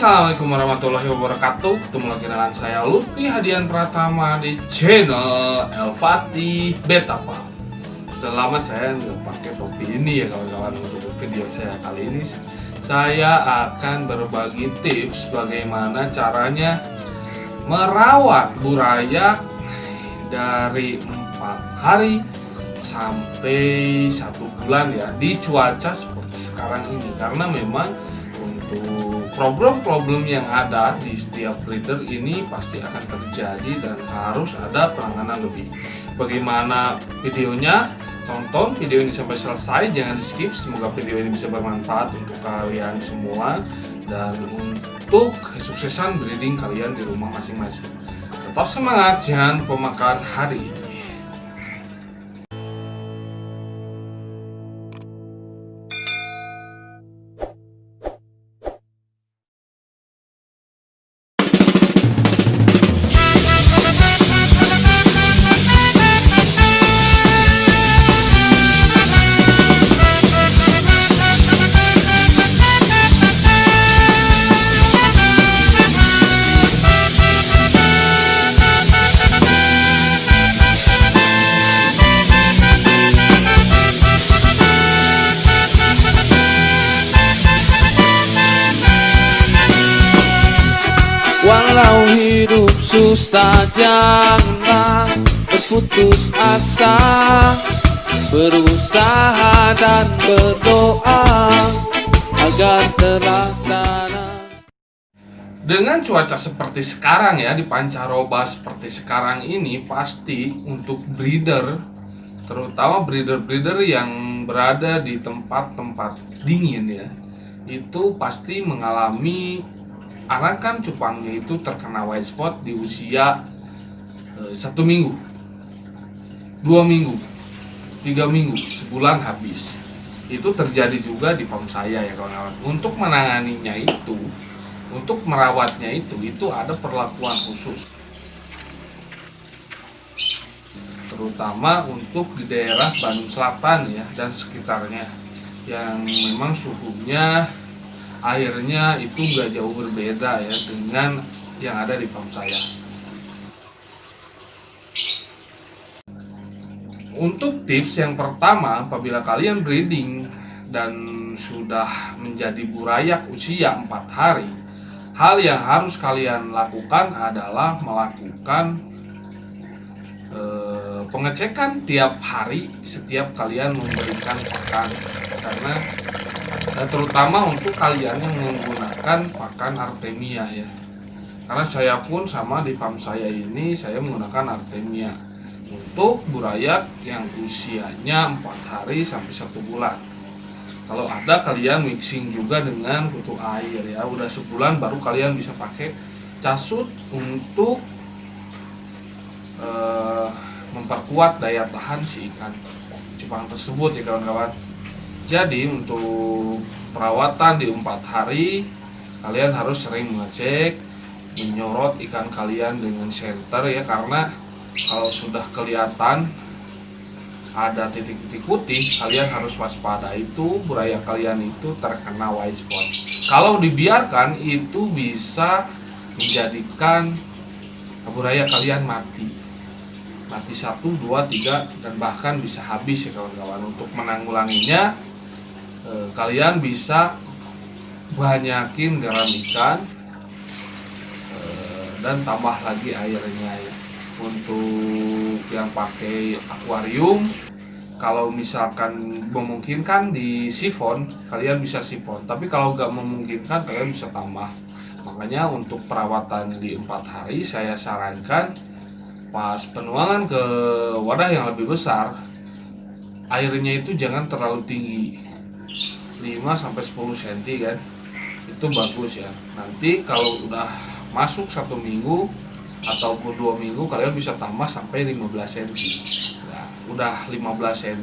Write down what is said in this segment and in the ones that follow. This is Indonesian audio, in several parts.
Assalamualaikum warahmatullahi wabarakatuh. Ketemu lagi dengan saya Lutfi Hadian Pratama di channel Elfati Betapa. Sudah lama saya nggak pakai topi ini ya kawan-kawan. Untuk video saya kali ini saya akan berbagi tips bagaimana caranya merawat burayak dari 4 hari sampai 1 bulan ya di cuaca seperti sekarang ini, karena memang untuk problem-problem yang ada di setiap breeder ini pasti akan terjadi dan harus ada penanganan lebih. Bagaimana videonya? Tonton video ini sampai selesai, jangan di skip. Semoga video ini bisa bermanfaat untuk kalian semua dan untuk kesuksesan breeding kalian di rumah masing-masing. Tetap semangat, jangan pemakan hari ini. Walau hidup susah, janganlah berputus asa. Berusaha dan berdoa agar terlaksana. Dengan cuaca seperti sekarang ya, di pancaroba seperti sekarang ini, pasti untuk breeder, terutama breeder-breeder yang berada di tempat-tempat dingin ya, itu pasti mengalami anakan cupangnya itu terkena white spot di usia 1 minggu, 2 minggu, 3 minggu, sebulan habis. Itu terjadi juga di farm saya ya kawan-kawan. Untuk menanganinya itu, untuk merawatnya itu ada perlakuan khusus, terutama untuk di daerah Bandung Selatan ya dan sekitarnya, yang memang suhunya, airnya itu nggak jauh berbeda ya dengan yang ada di farm saya. Untuk tips yang pertama, apabila kalian breeding dan sudah menjadi burayak usia 4 hari, hal yang harus kalian lakukan adalah melakukan pengecekan tiap hari setiap kalian memberikan pakan, karena terutama untuk kalian yang menggunakan pakan Artemia ya, karena saya pun sama di farm saya ini saya menggunakan Artemia untuk burayak yang usianya 4 hari sampai 1 bulan. Kalau ada kalian mixing juga dengan kutu air ya, udah sebulan baru kalian bisa pakai casut untuk memperkuat daya tahan si ikan cupang tersebut ya kawan-kawan. Jadi untuk perawatan di 4 hari, kalian harus sering mengecek, menyorot ikan kalian dengan senter ya, karena kalau sudah kelihatan ada titik-titik putih, kalian harus waspada, itu burayak kalian itu terkena white spot. Kalau dibiarkan itu bisa menjadikan burayak kalian mati 1, 2, 3 dan bahkan bisa habis ya kawan-kawan. Untuk menanggulanginya, kalian bisa banyakin garam ikan dan tambah lagi airnya ya. Untuk yang pakai akuarium, kalau misalkan memungkinkan di sifon, kalian bisa sifon, tapi kalau nggak memungkinkan kalian bisa tambah. Makanya untuk perawatan di 4 hari saya sarankan pas penuangan ke wadah yang lebih besar, airnya itu jangan terlalu tinggi, 5-10 cm kan, itu bagus ya. Nanti kalau udah masuk 1 minggu ataupun 2 minggu, kalian bisa tambah sampai 15 cm. Nah, udah 15 cm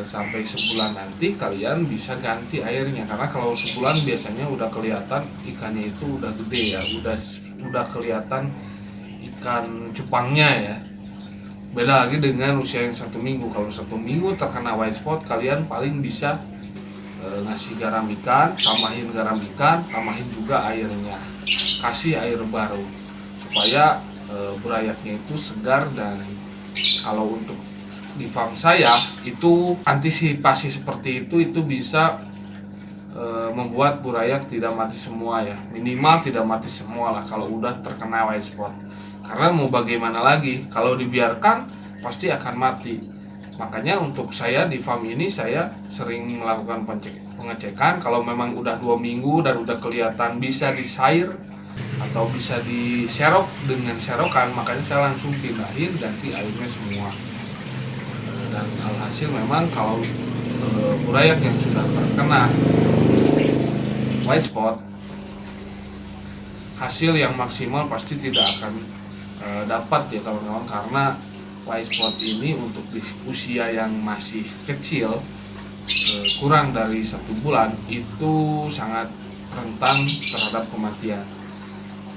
sampai sebulan nanti kalian bisa ganti airnya, karena kalau sebulan biasanya udah kelihatan ikannya itu udah gede ya, udah kelihatan ikan cupangnya ya. Beda lagi dengan usia yang 1 minggu. Kalau 1 minggu terkena white spot, kalian paling bisa ngasih garam ikan, tambahin garam ikan, tambahin juga airnya, kasih air baru supaya burayaknya itu segar. Dan kalau untuk di farm saya itu antisipasi seperti itu bisa membuat burayak tidak mati semua ya, minimal tidak mati semua lah kalau udah terkena white spot. Karena mau bagaimana lagi, kalau dibiarkan pasti akan mati. Makanya untuk saya di farm ini saya sering melakukan pengecekan. Kalau memang udah 2 minggu dan udah kelihatan bisa disair atau bisa diserok dengan serokan, makanya saya langsung pindahin, ganti airnya semua. Dan alhasil memang kalau burayak yang sudah terkena white spot, hasil yang maksimal pasti tidak akan dapat ya kawan-kawan, karena white spot ini untuk di usia yang masih kecil, kurang dari 1 bulan, itu sangat rentan terhadap kematian.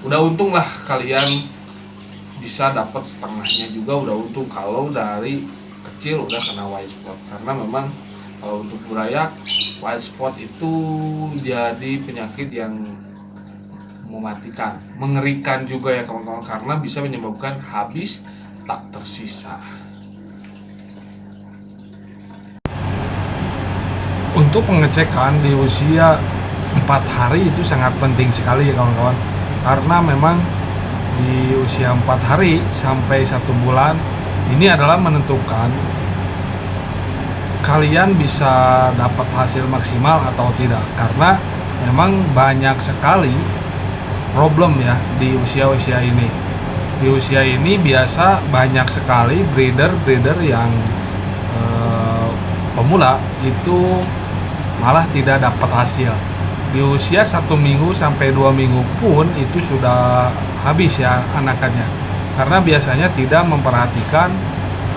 Udah untung lah kalian bisa dapat setengahnya juga, udah untung kalau dari kecil udah kena white spot. Karena memang kalau untuk burayak, white spot itu jadi penyakit yang mematikan, mengerikan juga ya kawan-kawan, karena bisa menyebabkan habis tak tersisa. Untuk pengecekan di usia 4 hari itu sangat penting sekali ya kawan-kawan, karena memang di usia 4 hari sampai 1 bulan ini adalah menentukan kalian bisa dapat hasil maksimal atau tidak. Karena memang banyak sekali problem ya di usia-usia ini. Di usia ini biasa banyak sekali breeder yang pemula itu malah tidak dapat hasil. Di usia 1 minggu sampai 2 minggu pun itu sudah habis ya anakannya. Karena biasanya tidak memperhatikan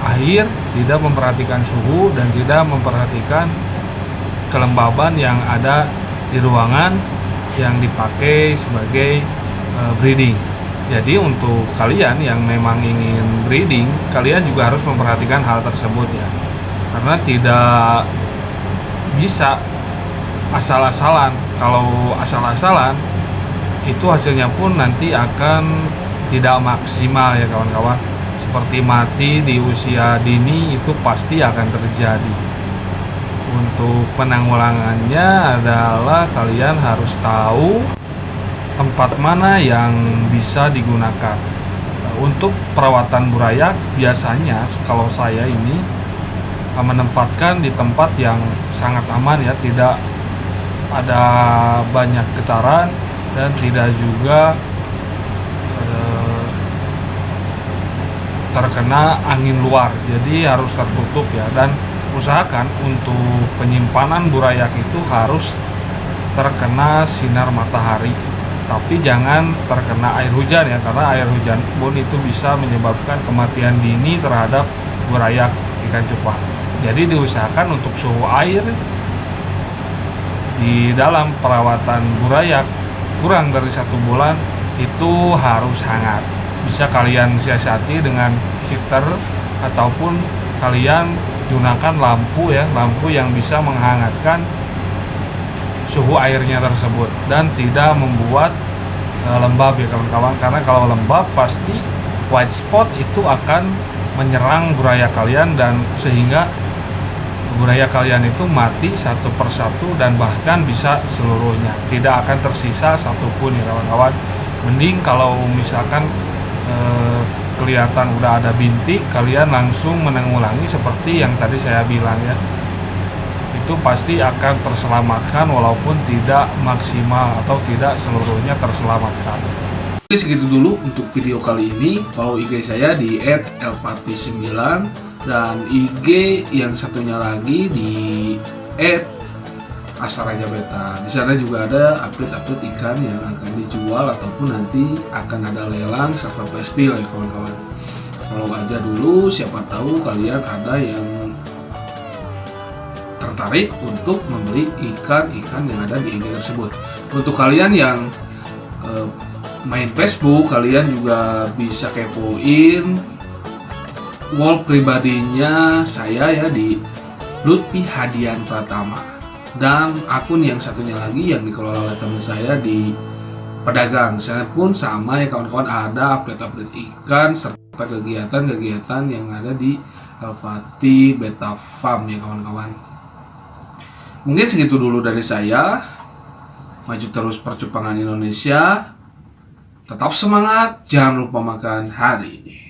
air, tidak memperhatikan suhu, dan tidak memperhatikan kelembaban yang ada di ruangan yang dipakai sebagai breeding. Jadi untuk kalian yang memang ingin breeding, kalian juga harus memperhatikan hal tersebut ya. Karena tidak bisa asal-asalan. Kalau asal-asalan itu hasilnya pun nanti akan tidak maksimal ya kawan-kawan. Seperti mati di usia dini itu pasti akan terjadi. Untuk penanggulangannya adalah kalian harus tahu tempat mana yang bisa digunakan. Untuk perawatan burayak biasanya kalau saya ini menempatkan di tempat yang sangat aman ya, tidak ada banyak getaran dan tidak juga terkena angin luar, jadi harus tertutup ya. Dan usahakan untuk penyimpanan burayak itu harus terkena sinar matahari, tapi jangan terkena air hujan ya, karena air hujan pun itu bisa menyebabkan kematian dini terhadap burayak ikan cupang. Jadi diusahakan untuk suhu air di dalam perawatan burayak kurang dari 1 bulan itu harus hangat. Bisa kalian siasati dengan heater ataupun kalian gunakan lampu ya, lampu yang bisa menghangatkan suhu airnya tersebut dan tidak membuat lembab ya kawan-kawan. Karena kalau lembab pasti white spot itu akan menyerang burayak kalian, dan sehingga burayak kalian itu mati satu persatu dan bahkan bisa seluruhnya, tidak akan tersisa satupun ya kawan-kawan. Mending kalau misalkan kelihatan udah ada bintik, kalian langsung menanggulangi seperti yang tadi saya bilang ya. Itu pasti akan terselamatkan walaupun tidak maksimal atau tidak seluruhnya terselamatkan. Oke, segitu dulu untuk video kali ini. Follow IG saya di @elpati9 dan IG yang satunya lagi di @asaraja beta. Di sana juga ada update-update ikan yang akan dijual ataupun nanti akan ada lelang serta flash deal ya kawan-kawan. Follow aja dulu, siapa tahu kalian ada yang tertarik untuk membeli ikan-ikan yang ada di IG tersebut. Untuk kalian yang main Facebook, kalian juga bisa kepoin wall pribadinya saya ya di Lutfi Hadian Pratama. dan akun yang satunya lagi yang dikelola oleh teman saya di pedagang. Saya pun sama ya kawan-kawan, ada update-update ikan serta kegiatan-kegiatan yang ada di Al-Fatih Beta Farm ya kawan-kawan. Mungkin segitu dulu dari saya. Maju terus percupangan Indonesia. Tetap semangat, jangan lupa makan hari.